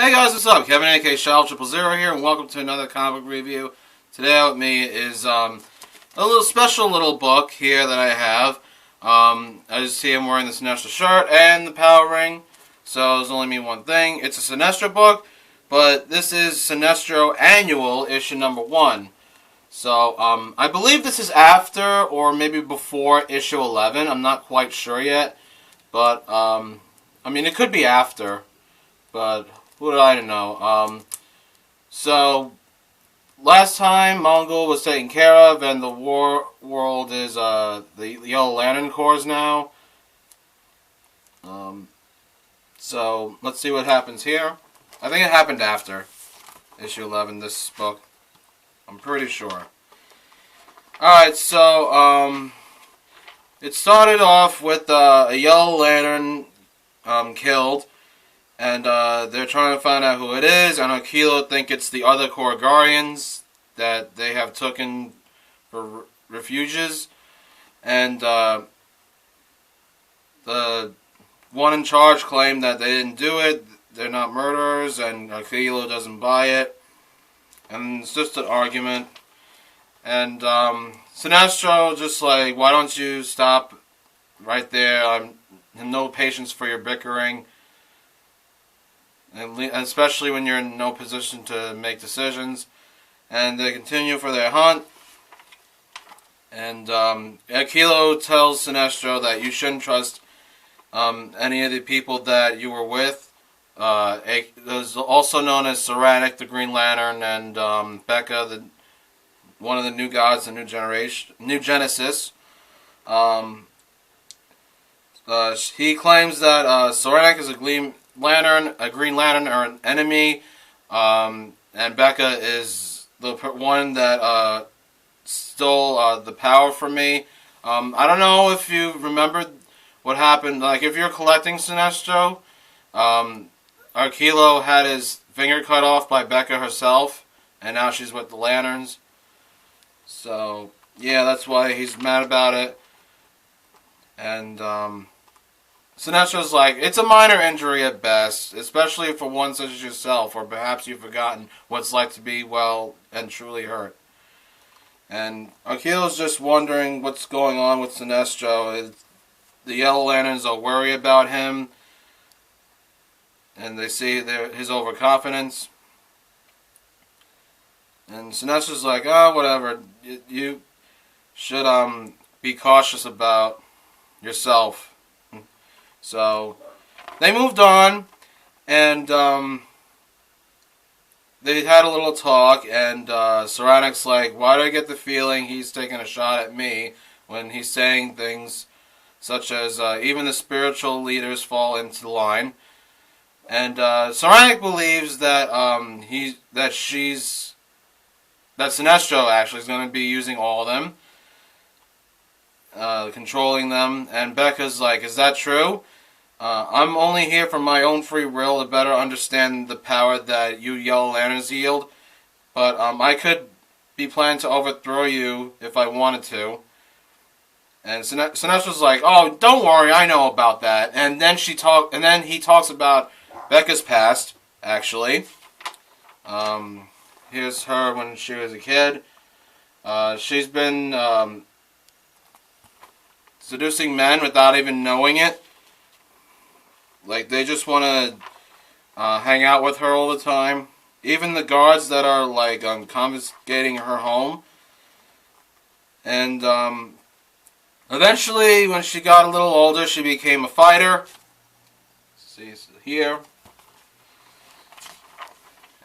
Hey guys, what's up? Kevin aka Shell000 here, and welcome to another comic book review. Today with me is a little special little book here that I have. As you see, I'm wearing the Sinestro shirt and the power ring, so there's only me one thing. It's a Sinestro book, but this is Sinestro Annual, issue number 1. So, I believe this is after or maybe before issue 11. I'm not quite sure yet, but I mean, it could be after, but who did I know? So, last time Mongol was taken care of, and the world is, the Yellow Lantern Corps now. So, let's see what happens here. I think it happened after issue 11, this book. I'm pretty sure. Alright, so, it started off with, a Yellow Lantern, killed. And they're trying to find out who it is, and Akilo think it's the other Corps Guardians that they have taken for refuges. And the one in charge claimed that they didn't do it, they're not murderers, and Akilo doesn't buy it. And it's just an argument. And Sinestro just like, why don't you stop right there? I have no patience for your bickering. And especially when you're in no position to make decisions. And they continue for their hunt. And Akilo tells Sinestro that you shouldn't trust any of the people that you were with. There's also known as Saranic, the Green Lantern, and Becca, one of the new gods, the New Genesis. He claims that Saranic is a Green Lantern are an enemy, and Becca is the one that stole the power from me. I don't know if you remembered what happened. Like, if you're collecting Sinestro, Akilo had his finger cut off by Becca herself, and now she's with the Lanterns. So, yeah, that's why he's mad about it. And, Sinestro's like, it's a minor injury at best, especially for one such as yourself, or perhaps you've forgotten what it's like to be well and truly hurt. And Akilo's just wondering what's going on with Sinestro. The Yellow Lanterns are worried about him, and they see his overconfidence. And Sinestro's like, oh, whatever, you should be cautious about yourself. So, they moved on, and they had a little talk, and Saranic's like, why do I get the feeling he's taking a shot at me when he's saying things such as, even the spiritual leaders fall into line. And Saranic believes that that Sinestro actually is going to be using all of them, controlling them, and Becca's like, is that true? I'm only here for my own free will to better understand the power that you Yellow Lanterns yield, but I could be planning to overthrow you if I wanted to. And Sinestro's like, oh, don't worry, I know about that. And then he talks about Becca's past, actually. Here's her when she was a kid. She's been seducing men without even knowing it. Like, they just want to hang out with her all the time. Even the guards that are, like, confiscating her home. And, eventually, when she got a little older, she became a fighter. See, here.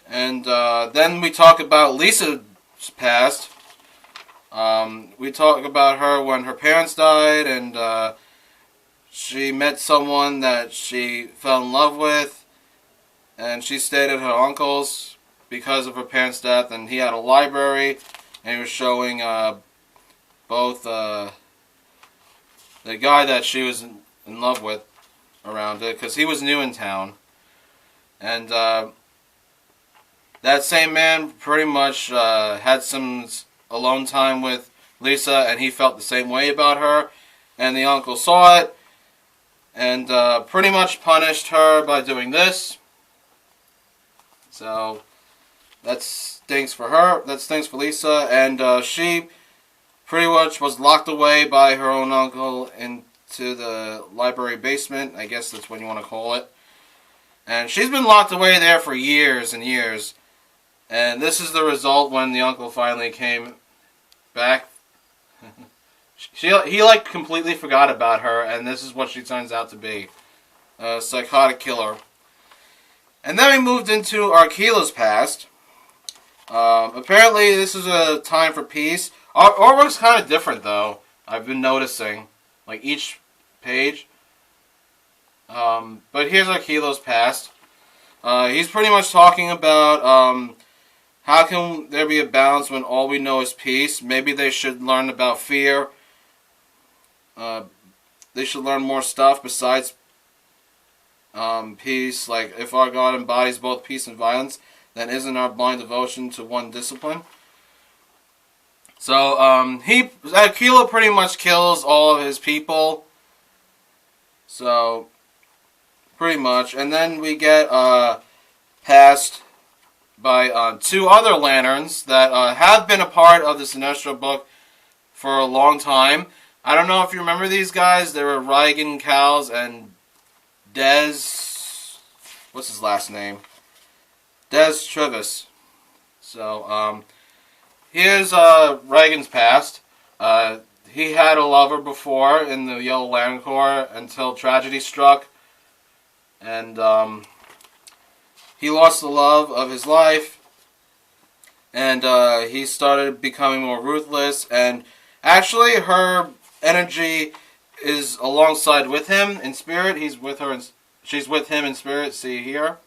And, then we talk about Lisa's past. We talk about her when her parents died, and, she met someone that she fell in love with, and she stayed at her uncle's because of her parents' death, and he had a library, and he was showing both the guy that she was in love with around it, because he was new in town. And that same man pretty much had some alone time with Lisa, and he felt the same way about her, and the uncle saw it, and pretty much punished her by doing this. So that stinks for her. That stinks for Lisa. And she pretty much was locked away by her own uncle into the library basement. I guess that's what you want to call it. And she's been locked away there for years and years. And this is the result when the uncle finally came back. He like completely forgot about her, and this is what she turns out to be. A psychotic killer. And then we moved into Arkila's past. Apparently this is a time for peace. Artwork's kind of different though. I've been noticing. Like each page. But here's Arkila's past. He's pretty much talking about how can there be a balance when all we know is peace. Maybe they should learn about fear. They should learn more stuff besides peace. Like, if our God embodies both peace and violence, then isn't our blind devotion to one discipline? So, Aquila pretty much kills all of his people. So, pretty much. And then we get passed by two other lanterns that have been a part of the Sinestro book for a long time. I don't know if you remember these guys. They were Reigen Cowles and Des... What's his last name? Des Trivis. So, here's Reigen's past. He had a lover before in the Yellow Lantern Corps until tragedy struck. And he lost the love of his life. And he started becoming more ruthless. And actually, her energy is alongside with him in spirit. He's with her, she's with him in spirit. See here.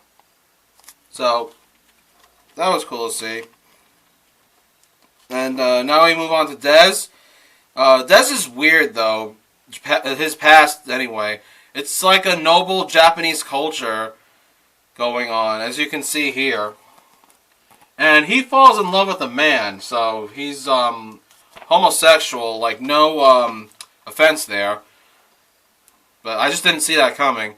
So that was cool to see. And now we move on to Des. Des is weird though. His past anyway. It's like a noble Japanese culture going on, as you can see here. And he falls in love with a man, so he's homosexual, like no offense there. But I just didn't see that coming.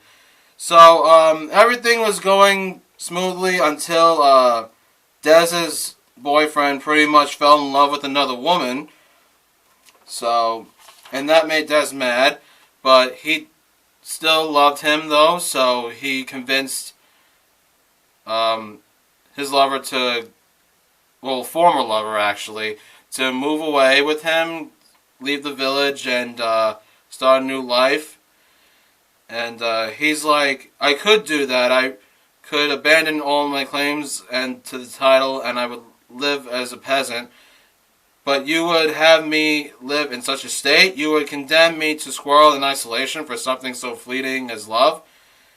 So everything was going smoothly until Dez's boyfriend pretty much fell in love with another woman. So, and that made Des mad, but he still loved him though, so he convinced his lover to, well, former lover actually, to move away with him, leave the village, and start a new life. And he's like, I could do that. I could abandon all my claims and to the title, and I would live as a peasant. But you would have me live in such a state. You would condemn me to squirrel in isolation for something so fleeting as love.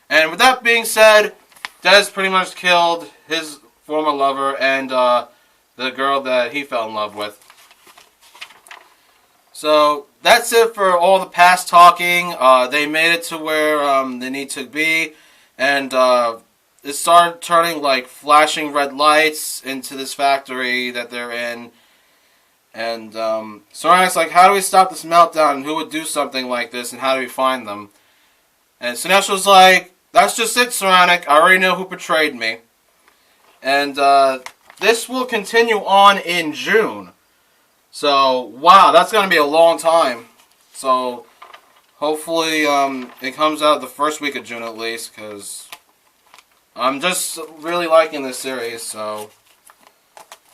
And with that being said, Des pretty much killed his former lover and the girl that he fell in love with. So that's it for all the past talking. They made it to where they need to be. And it started turning like flashing red lights into this factory that they're in. And Soranic's like, how do we stop this meltdown? And who would do something like this? And how do we find them? And Sinestro's like, that's just it, Soranic. I already know who betrayed me. And this will continue on in June. So, wow, that's going to be a long time. So, hopefully it comes out the first week of June at least. Because I'm just really liking this series. So,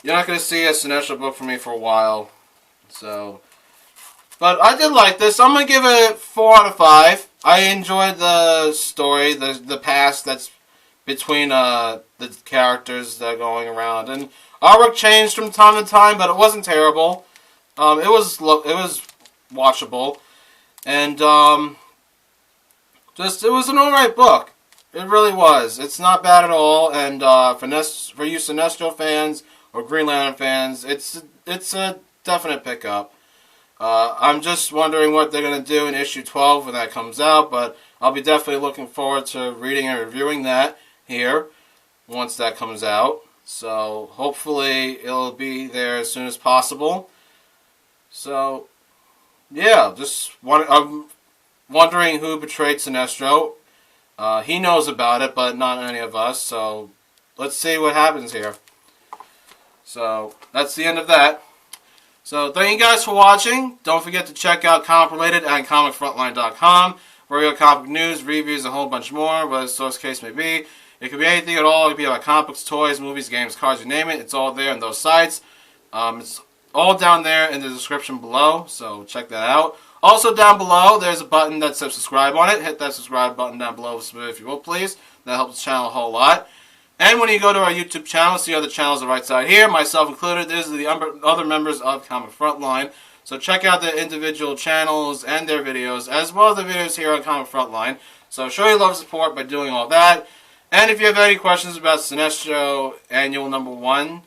you're not going to see a Sinestro book from me for a while. So, but I did like this. I'm going to give it 4 out of 5. I enjoyed the story, the past that's between the characters that are going around. And artwork changed from time to time, but it wasn't terrible. It was watchable. And just, it was an alright book. It really was. It's not bad at all. And for you Sinestro fans or Green Lantern fans, it's a definite pickup. I'm just wondering what they're going to do in issue 12 when that comes out, but I'll be definitely looking forward to reading and reviewing that here once that comes out. So hopefully it'll be there as soon as possible. So yeah, I'm wondering who betrayed Sinestro. He knows about it, but not any of us, so let's see what happens here. So that's the end of that. So thank you guys for watching. Don't forget to check out Comic Related at comicfrontline.com, where you have comic news, reviews, a whole bunch more, whatever the source case may be. It could be anything at all. It could be about comics, toys, movies, games, cards, you name it. It's all there on those sites. It's all down there in the description below, so check that out. Also down below, there's a button that says subscribe on it. Hit that subscribe button down below if you will, please. That helps the channel a whole lot. And when you go to our YouTube channel, see other channels on the right side here, myself included. These are the other members of Comic Frontline. So check out the individual channels and their videos, as well as the videos here on Comic Frontline. So show your love and support by doing all that. And if you have any questions about Sinestro Annual #1,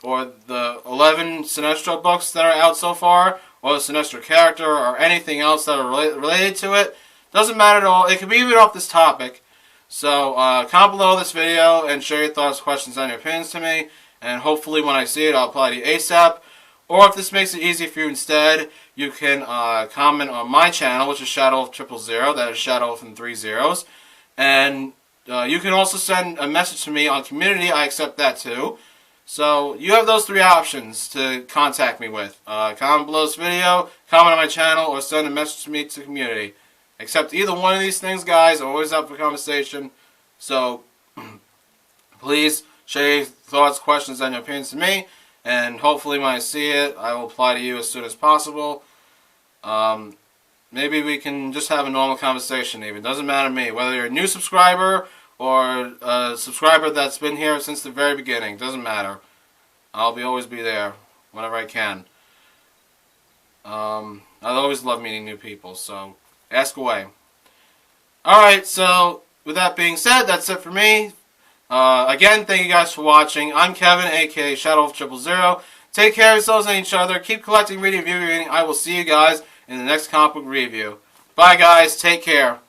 or the 11 Sinestro books that are out so far, or the Sinestro character, or anything else that are related to it, doesn't matter at all. It could be even off this topic. So comment below this video and share your thoughts, questions, and your opinions to me. And hopefully when I see it, I'll apply to you ASAP. Or if this makes it easy for you instead, you can comment on my channel, which is Shadow of 000. That is Shadow with 3 zeros. And you can also send a message to me on Community. I accept that too. So you have those 3 options to contact me with. Comment below this video, comment on my channel, or send a message to me to Community. Accept either one of these things, guys. I'm always up for conversation. So please share your thoughts, questions, and your opinions to me. And hopefully when I see it, I will apply to you as soon as possible. Maybe we can just have a normal conversation even. Doesn't matter to me. Whether you're a new subscriber or a subscriber that's been here since the very beginning. Doesn't matter. I'll always be there whenever I can. I always love meeting new people, so ask away. Alright, so with that being said, that's it for me. Again, thank you guys for watching. I'm Kevin, aka Shadow of 000. Take care of yourselves and each other. Keep collecting, reading, reviewing. I will see you guys in the next comic book review. Bye, guys. Take care.